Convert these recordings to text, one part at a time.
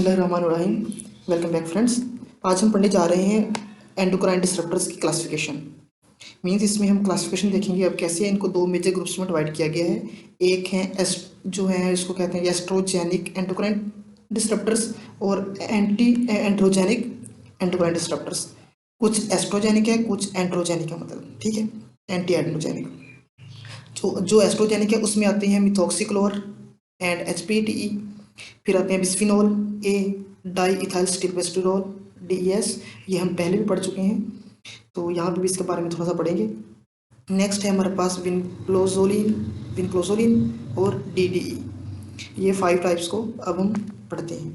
बिस्मिल्लाहिर्रहमानिर्रहीम। Welcome back friends. आज हम पढ़ने जा रहे हैं एंडोक्राइन डिसरप्टर्स की क्लासिफिकेशन। मींस इसमें हम क्लासिफिकेशन देखेंगे अब कैसे है। इनको दो मेजर ग्रुप्स में डिवाइड किया गया है। एक है जो है इसको कहते हैं एस्ट्रोजेनिक एंडोक्राइन डिसरप्टर्स और एंटी एंड्रोजेनिक एंडोक्राइन डिसरप्टर्स। कुछ एस्ट्रोजेनिक है, कुछ एंड्रोजेनिक है, मतलब ठीक है, एंटी एंड्रोजेनिक। जो एस्ट्रोजेनिक है उसमें आते हैं मिथॉक्सिक्लोर एंड एचपीटीई। फिर आते हैं बिस्फिनोल ए, डाई इथाइल स्टिल्बेस्टिरोल डीईएस। ये हम पहले भी पढ़ चुके हैं, तो यहाँ पे भी इसके बारे में थोड़ा सा पढ़ेंगे। नेक्स्ट है हमारे पास विनक्लोजोलिन और डीडीई। ये 5 टाइप्स को अब हम पढ़ते हैं।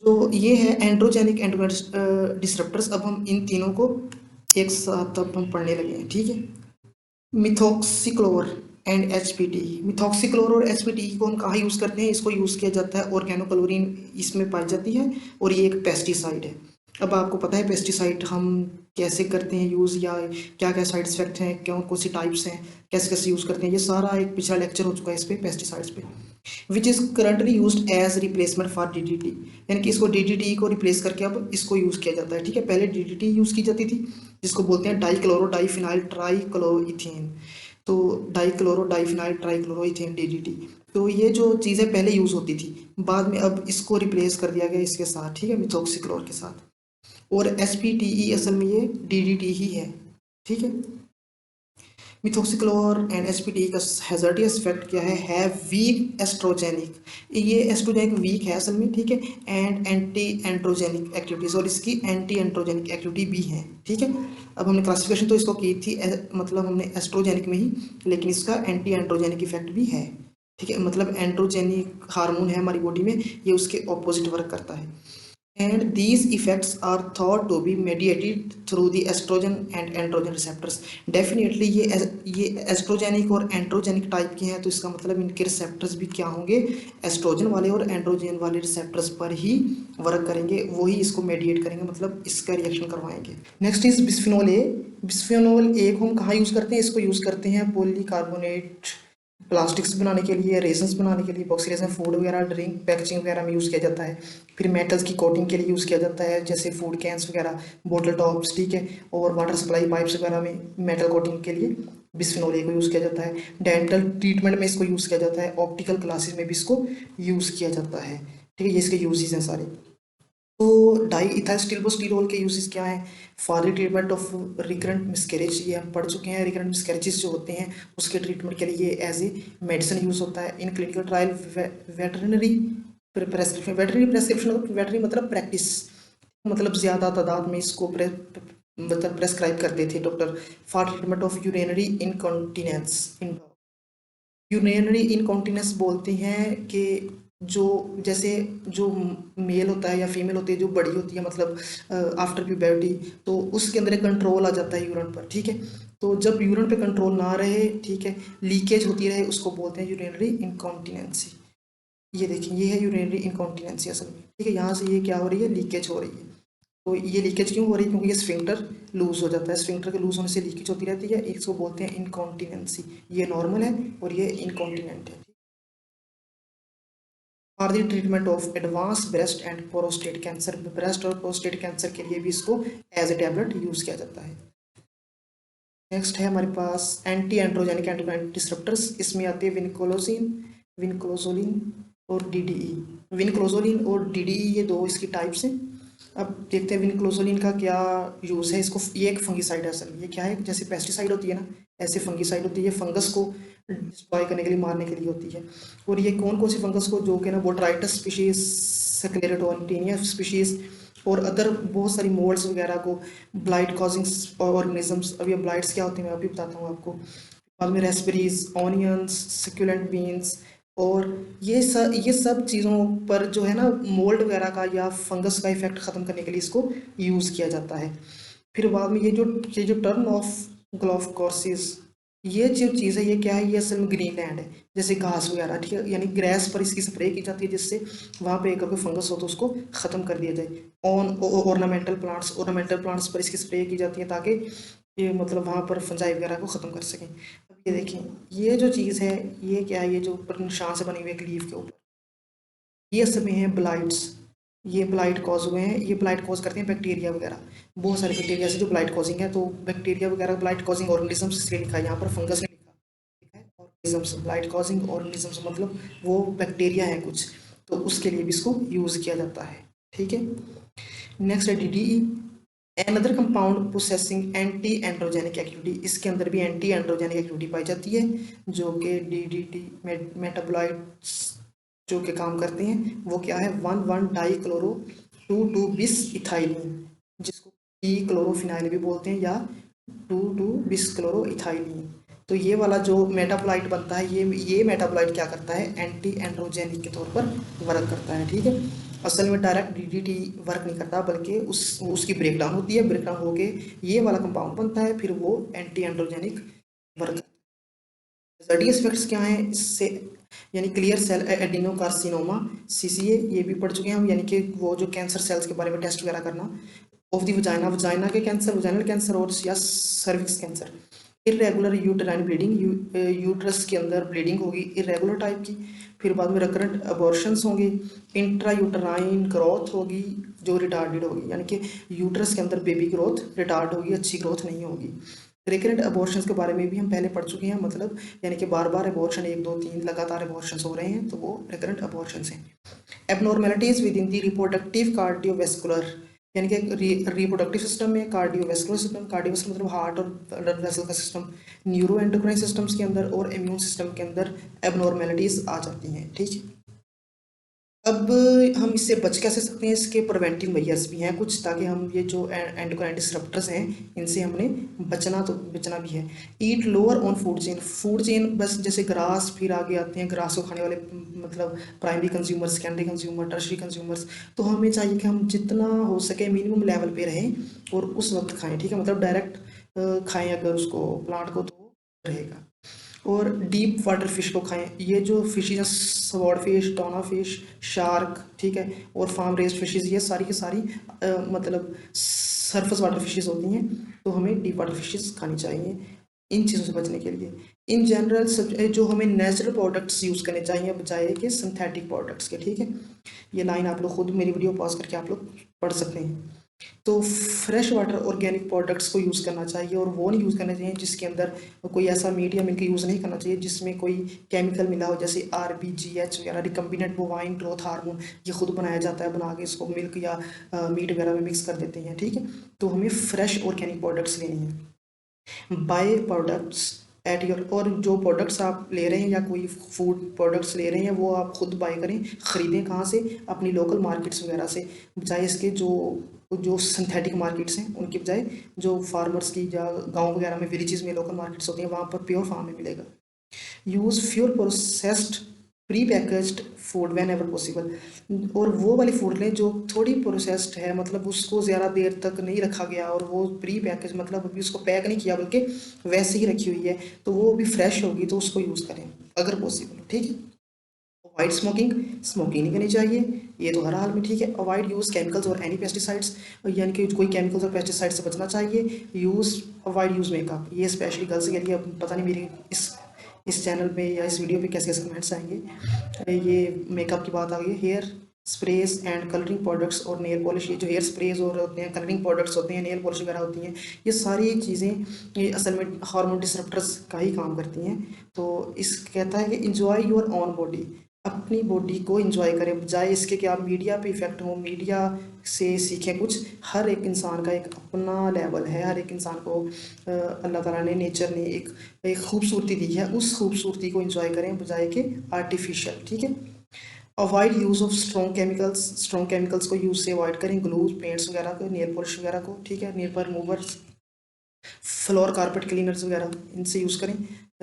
तो ये है एंड्रोजेनिक एंडोक्राइन डिसरप्टर्स। अब हम इन तीनों को एक साथ अब हम पढ़ने लगे हैं, ठीक है। मिथॉक्सिक्लोर एंड एचपीटी। मिथॉक्सिक्लोर और एचपीटी को हम कहाँ यूज़ करते हैं? इसको यूज़ किया जाता है ऑर्गेनोक्लोरीन इसमें पाई जाती है, और ये एक पेस्टिसाइड है। अब आपको पता है पेस्टिसाइड हम कैसे करते हैं यूज़, या क्या क्या साइड इफेक्ट हैं, कौन कौन सी टाइप्स हैं, कैसे कैसे यूज़ करते हैं, ये सारा एक पिछला लेक्चर हो चुका है इस पर, पेस्टिसाइड्स पे। Which is currently used as replacement for DDT. यानी कि इसको डीडीटी को रिप्लेस करके अब इसको यूज़ किया जाता है, ठीक है। पहले डीडीटी यूज़ की जाती थी, जिसको बोलते हैं डाईक्लोरो डाईफिनाइल ट्राईक्लोरोइथेन। तो डाईक्लोरो डाईफिनाइल ट्राईक्लोरोइथेन डीडीटी। तो ये जो चीज़ें पहले यूज़ होती थी, बाद में अब इसको रिप्लेस कर दिया गया इसके साथ, ठीक है, मिथॉक्सिक्लोर के साथ। और एसपीटीई असल में ये डीडीटी ही है, ठीक है। मिथॉक्सिक्लोर एंड एसपीटी का हैजर्डियस इफेक्ट क्या है वीक एस्ट्रोजेनिक। ये एस्ट्रोजेनिक वीक है असल में, ठीक है, एंड एंटी एंड्रोजेनिक एक्टिविटीज, और इसकी एंटी एंड्रोजेनिक एक्टिविटी भी है, ठीक है। अब हमने क्लासिफिकेशन तो इसको की थी मतलब हमने एस्ट्रोजेनिक में ही, लेकिन इसका एंटी एंड्रोजेनिक इफेक्ट भी है, ठीक है। मतलब एंड्रोजेनिक हार्मोन है हमारी बॉडी में, ये उसके ऑपोजिट वर्क करता है। And these effects are thought to be mediated through the estrogen and androgen receptors. Definitely ये एस्ट्रोजेनिक और एंड्रोजेनिक टाइप के हैं, तो इसका मतलब इनके रिसेप्टर्स भी क्या होंगे, एस्ट्रोजन वाले और एंड्रोजन वाले रिसेप्टर्स पर ही वर्क करेंगे, वही इसको मेडिएट करेंगे, मतलब इसका रिएक्शन करवाएंगे। नेक्स्ट इज बिस्फिनोल ए। बिस्फिनोल ए को हम कहाँ यूज़ करते हैं? इसको यूज़ करते हैं पॉलीकार्बोनेट प्लास्टिक्स बनाने के लिए, रेजन्स बनाने के लिए, बॉक्सी रेजन, फूड वगैरह, ड्रिंक पैकेजिंग वगैरह में यूज़ किया जाता है। फिर मेटल्स की कोटिंग के लिए यूज़ किया जाता है, जैसे फूड कैंस वगैरह, बोतल टॉप्स, ठीक है, और वाटर सप्लाई पाइप्स वगैरह में मेटल कोटिंग के लिए बिस्फिनोल ए को यूज़ किया जाता है। डेंटल ट्रीटमेंट में इसको यूज़ किया जाता है, ऑप्टिकल ग्लासेस में भी इसको यूज़ किया जाता है, ठीक है। ये इसके यूजेस हैं सारे। तो डाई इथाइल स्टिल्बोस्टिरोल के यूजेस क्या है? For the treatment of recurrent miscarriage, ये हम पढ़ चुके हैं। रिकरेंट मिसकैरेजेस जो होते हैं उसके ट्रीटमेंट के लिए एज ए मेडिसिन यूज़ होता है। In clinical trial veterinary prescription, veterinary मतलब प्रैक्टिस, मतलब ज़्यादा तादाद में इसको मतलब प्रेस्क्राइब करते थे doctor for treatment of urinary incontinence. Urinary incontinence बोलते हैं कि जो जैसे जो मेल होता है या फीमेल होती है, जो बड़ी होती है, मतलब आफ्टर प्यूबर्टी, तो उसके अंदर एक कंट्रोल आ जाता है यूरिन पर, ठीक है। तो जब यूरिन पे कंट्रोल ना रहे, ठीक है, लीकेज होती रहे, उसको बोलते हैं यूरिनरी इनकॉन्टिनेंसी। ये देखिए, ये है यूरिनरी इनकॉन्टिनेंसी असल में, ठीक है। यहाँ से ये क्या हो रही है, लीकेज हो रही है। तो ये लीकेज क्यों हो रही है? क्योंकि ये स्फिंक्टर लूज हो जाता है, स्फिंक्टर के लूज होने से लीकेज होती रहती है, इसको बोलते हैं इनकॉन्टिनेंसी। ये नॉर्मल है और ये इनकॉन्टिनेंट है। For the treatment of advance breast and prostate cancer, breast और प्रोस्टेट कैंसर के लिए भी इसको एज ए टैबलेट यूज किया जाता है। नेक्स्ट है हमारे पास एंटी एंड्रोजेनिक एंडोक्राइन डिसरप्टर्स। इसमें आते हैं विनक्लोजोलिन और डीडीई। विनक्लोजोलिन और डीडीई ये दो इसकी टाइप्स हैं। अब देखते हैं विनक्लोजोलिन का क्या यूज़ है। इसको, ये एक फंगिसाइड है असल में। ये क्या है? जैसे पेस्टिसाइड होती है ना, ऐसे फंगिसाइड होती है, फंगस को डिस्ट्रॉय करने के लिए, मारने के लिए होती है। और ये कौन कौन सी फंगस को, जो कि ना बोट्राइटस स्पीशीज, स्क्लेरोटोनिया स्पीशीज, और अदर बहुत सारी मोल्ड्स वगैरह को, ब्लाइट कॉजिंग ऑर्गेनिजम्स। अब ये ब्लाइट्स क्या होते हैं मैं अभी बताता हूँ आपको। बाद में रेस्पबेरीज, ऑनियंस, सक्यूलेंट बीन्स, और ये सब चीज़ों पर जो है ना, मोल्ड वगैरह का या फंगस का इफेक्ट ख़त्म करने के लिए इसको यूज़ किया जाता है। फिर बाद में ये जो टर्न ऑफ ग्लोफ कॉर्सिस, ये जो चीज़ है, ये क्या है? ये असल में ग्रीन लैंड है, जैसे घास वगैरह, ठीक है, यानी ग्रास पर इसकी स्प्रे की जाती है, जिससे वहाँ पे अगर कोई फंगस हो तो उसको ख़त्म कर दिया जाए। ऑर्नामेंटल प्लांट्स पर इसकी स्प्रे की जाती है, ताकि ये मतलब वहाँ पर फंजाई वगैरह को ख़त्म कर सकें। अब ये देखें, ये जो चीज़ है, ये क्या है? ये जो ऊपर निशान से बनी हुई है लीफ के ऊपर, ये असल में है ब्लाइट्स। ये ब्लाइट कॉज हुए हैं, ये ब्लाइट कॉज करते हैं बैक्टीरिया वगैरह, बहुत सारे बैक्टीरिया से जो ब्लाइट कॉजिंग है। तो बैक्टीरिया वगैरह ब्लाइट कॉजिंग ऑर्गेनिजम्स इसलिए लिखा है यहाँ पर, फंगस नहीं लिखा है। ऑर्गेनिजम्स, ब्लाइट कॉजिंग ऑर्गेनिजम्स मतलब वो बैक्टीरिया है कुछ, तो उसके लिए भी इसको यूज़ किया जाता है। ठीक है, नेक्स्ट है DDE, another compound processing anti androgenic activity. इसके अंदर भी एंटी एंड्रोजेनिक एक्टिविटी पाई जाती है, जो कि DDT मेटाबोलाइट्स जो के काम करते हैं। वो क्या है, 1,1-डाईक्लोरो 2,2-बिस इथाइलिन, जिसको क्लोरोफिनाइल भी बोलते हैं, या 2,2-बिस क्लोरो इथाइलिन। तो ये वाला जो मेटाबोलाइट बनता है, ये मेटाबोलाइट क्या करता है, एंटी एंड्रोजेनिक के तौर पर वर्क करता है। ठीक है, असल में डायरेक्ट DDT वर्क नहीं करता, बल्कि उसकी ब्रेकडाउन होती है, ब्रेकडाउन होके ये वाला कंपाउंड बनता है, फिर वो एंटी एंड्रोजेनिक वर्क। सर्डी एस्पेक्ट्स क्या हैं इससे, यानी क्लियर सेल एडिनोकार्सिनोमा CCA, ये भी पढ़ चुके हैं हम, यानी कि वो जो कैंसर सेल्स के बारे में टेस्ट वगैरह करना। ऑफ दी वजाइना, वजाइना के कैंसर, वजाइनल कैंसर और या cervix cancer. Irregular uterine bleeding, uterus के अंदर ब्लीडिंग होगी इरेगुलर टाइप की। फिर बाद में रिकरेंट अबॉर्शंस होंगे, इंट्रा यूटेराइन ग्रोथ होगी जो रिटार्डेड होगी, यानी कि यूट्रस के अंदर बेबी ग्रोथ रिटार्ड होगी, अच्छी ग्रोथ नहीं होगी। रिकरेंट अबॉर्शंस के बारे में भी हम पहले पढ़ चुके हैं, मतलब यानी कि बार बार अबॉर्शन, 1 2 3 लगातार अबॉर्शंस हो रहे हैं, तो वो रिकरेंट अबॉर्शंस हैं। Abnormalities with in the reproductive cardiovascular, यानी कि रिप्रोडक्टिव सिस्टम में कार्डियोवेस्कुलर सिस्टम, कार्डियोवेस्कुलर मतलब हार्ट और ब्लड वेसल का सिस्टम, न्यूरो एंडोक्राइन सिस्टम्स के अंदर और इम्यून सिस्टम के अंदर एबनॉर्मेलिटीज आ जाती हैं। ठीक है, अब हम इससे बच कैसे सकते हैं, इसके प्रिवेंटिव मेजर्स भी हैं कुछ, ताकि हम ये जो एंडोक्राइन डिसरप्टर्स हैं इनसे हमने बचना भी है। Eat lower on food chain, food chain बस जैसे ग्रास, फिर आगे आते हैं ग्रास को खाने वाले मतलब primary consumers, secondary consumer, tertiary consumers. तो हमें चाहिए कि हम जितना हो सके मिनिमम लेवल पे रहें और उस वक्त खाएं। ठीक है, मतलब डायरेक्ट खाएं अगर उसको प्लांट को, तो रहेगा। और डीप वाटर फिश को खाएं, ये जो फिशेज हैं, स्वॉर्ड फिश, टोना फिश, शार्क, ठीक है, और फार्म रेस्ड फिशेज, ये सारी की सारी मतलब सरफेस वाटर फिशेज होती हैं। तो हमें डीप वाटर फिशेज खानी चाहिए इन चीज़ों से बचने के लिए। इन जनरल सब जो हमें नेचुरल प्रोडक्ट्स यूज़ करने चाहिए बजाय कि सिंथेटिक प्रोडक्ट्स के। ठीक है, ये लाइन आप लोग खुद मेरी वीडियो पॉज करके आप लोग पढ़ सकते हैं। तो फ्रेश वाटर ऑर्गेनिक प्रोडक्ट्स को यूज़ करना चाहिए, और वो नहीं यूज़ करना चाहिए जिसके अंदर कोई ऐसा मीडियम इनका यूज़ नहीं करना चाहिए जिसमें कोई केमिकल मिला हो, जैसे RBGH वगैरह, रिकम्बिनेंट बोवाइन ग्रोथ हार्मोन। ये खुद बनाया जाता है, बना के इसको मिल्क या मीट वगैरह में मिक्स कर देते हैं। ठीक है, तो हमें फ्रेश ऑर्गेनिक प्रोडक्ट्स लेनी है। बाय प्रोडक्ट्स एट योर, और जो प्रोडक्ट्स आप ले रहे हैं या कोई फूड प्रोडक्ट्स ले रहे हैं वो आप खुद बाय करें, ख़रीदें कहाँ से, अपनी लोकल मार्केट्स वगैरह से, बजाय इसके जो जो सिंथेटिक मार्केट्स हैं उनकी बजाय जो फार्मर्स की या गांव वगैरह में विलेजेस में लोकल मार्केट्स होती हैं वहाँ पर प्योर फार्म में मिलेगा। Use fuel processed pre packaged food van ever possible, और वो वाली फूड लें जो थोड़ी प्रोसेस्ड है, मतलब उसको ज़्यादा देर तक नहीं रखा गया और वो प्री पैकेज मतलब अभी उसको पैक नहीं किया बल्कि वैसे ही रखी हुई है, तो वो भी फ्रेश होगी, तो उसको यूज़ करें अगर पॉसिबल हो। ठीक है, अवॉइड स्मोकिंग, स्मोकिंग नहीं करनी चाहिए, ये तो हर हाल में। ठीक है, अवॉइड यूज़ केमिकल्स और एनी पेस्टिसाइड्स, यानी कि कोई केमिकल्स और पेस्टिसाइड से बचना चाहिए। अवॉइड यूज़ मेकअप, ये स्पेशली गर्ल्स के लिए। अब पता नहीं मेरी इस चैनल पे या इस वीडियो पे कैसे कैसे कमेंट्स आएंगे। ये मेकअप की बात आ गई, hair sprays and colouring products और नेल पॉलिश, ये जो हेयर स्प्रेज और होते हैं, कलरिंग प्रोडक्ट्स होते हैं, नेल पॉलिश वगैरह होती हैं, ये सारी चीज़ें ये असल में हार्मोन डिसरप्टर्स का ही काम करती हैं। तो इस कहता है कि इंजॉय योर ओन बॉडी, अपनी बॉडी को इंजॉय करें, बजाय इसके कि आप मीडिया पे इफेक्ट हो, मीडिया से सीखें कुछ। हर एक इंसान का एक अपना लेवल है, हर एक इंसान को अल्लाह ताला ने, नेचर ने एक खूबसूरती दी है, उस खूबसूरती को इंजॉय करें बजाय कि आर्टिफिशियल। ठीक है, avoid use of strong chemicals, strong chemicals को यूज़ से अवॉइड करें, ग्लूज, पेंट्स वगैरह को, नेल पॉलिश वगैरह को। ठीक है, नेल पर रिमूवर्स, फ्लोर कारपेट क्लीनर्स वगैरह, इनसे यूज़ करें,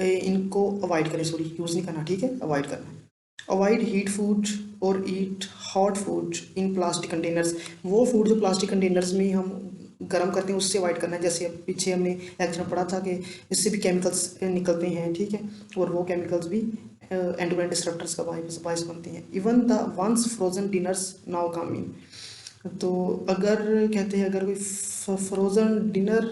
इनको अवॉइड करें, सॉरी यूज़ नहीं करना। ठीक है, अवॉइड करना। अवॉइड हीट फूड और eat hot food in plastic containers, वो फूड जो प्लास्टिक कंटेनर्स में हम गर्म करते हैं उससे अवॉइड करना है। जैसे पीछे हमने लेक्चर में पढ़ा था कि इससे भी केमिकल्स निकलते हैं। ठीक है, और वो केमिकल्स भी एंडोक्राइन डिसरप्टर्स का बायस बनते हैं। Even the ones frozen dinners now come in, तो अगर कहते हैं अगर कोई फ्रोजन डिनर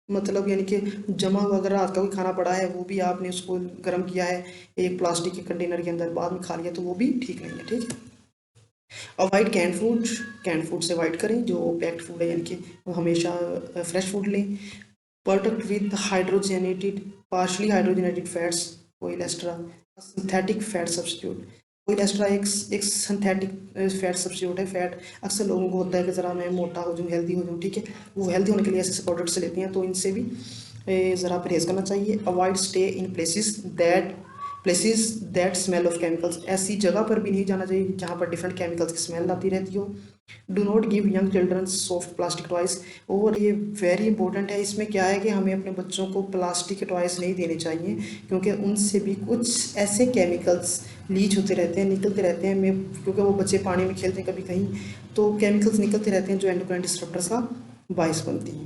मतलब यानी कि जमा हुआ अगर रात का कोई खाना पड़ा है, वो भी आपने उसको गर्म किया है एक प्लास्टिक के कंटेनर के अंदर, बाद में खा लिया, तो वो भी ठीक नहीं है। ठीक है, अवॉइड कैंड फूड से अवॉइड करें, जो पैक्ड फूड है, यानी कि हमेशा फ्रेश फूड लें। Product with hydrogenated partially hydrogenated fats, olestra synthetic fat substitute. Olestra एक सिंथेटिक फैट सब्स्टिट्यूट है। फैट अक्सर लोगों को होता है कि ज़रा मैं मोटा हो जाऊँ, हेल्दी हो जाऊँ, ठीक है, वो हेल्दी होने के लिए ऐसे प्रोडक्ट्स लेते हैं, तो इनसे भी ज़रा परहेज़ करना चाहिए। Avoid stay in places that smell of chemicals, ऐसी जगह पर भी नहीं जाना चाहिए जहाँ पर डिफरेंट केमिकल्स की स्मेल आती रहती हो। Do not give young children soft plastic toys, और ये वेरी इंपॉर्टेंट है, इसमें क्या है कि हमें अपने बच्चों को प्लास्टिक के टॉयज़ नहीं देने चाहिए, क्योंकि उनसे भी कुछ ऐसे केमिकल्स लीच होते रहते हैं, निकलते रहते हैं, मैं क्योंकि वो बच्चे पानी में खेलते हैं कभी कहीं, तो केमिकल्स निकलते रहते हैं जो एंडोक्राइन डिसरप्टर्स का बायस बनती हैं।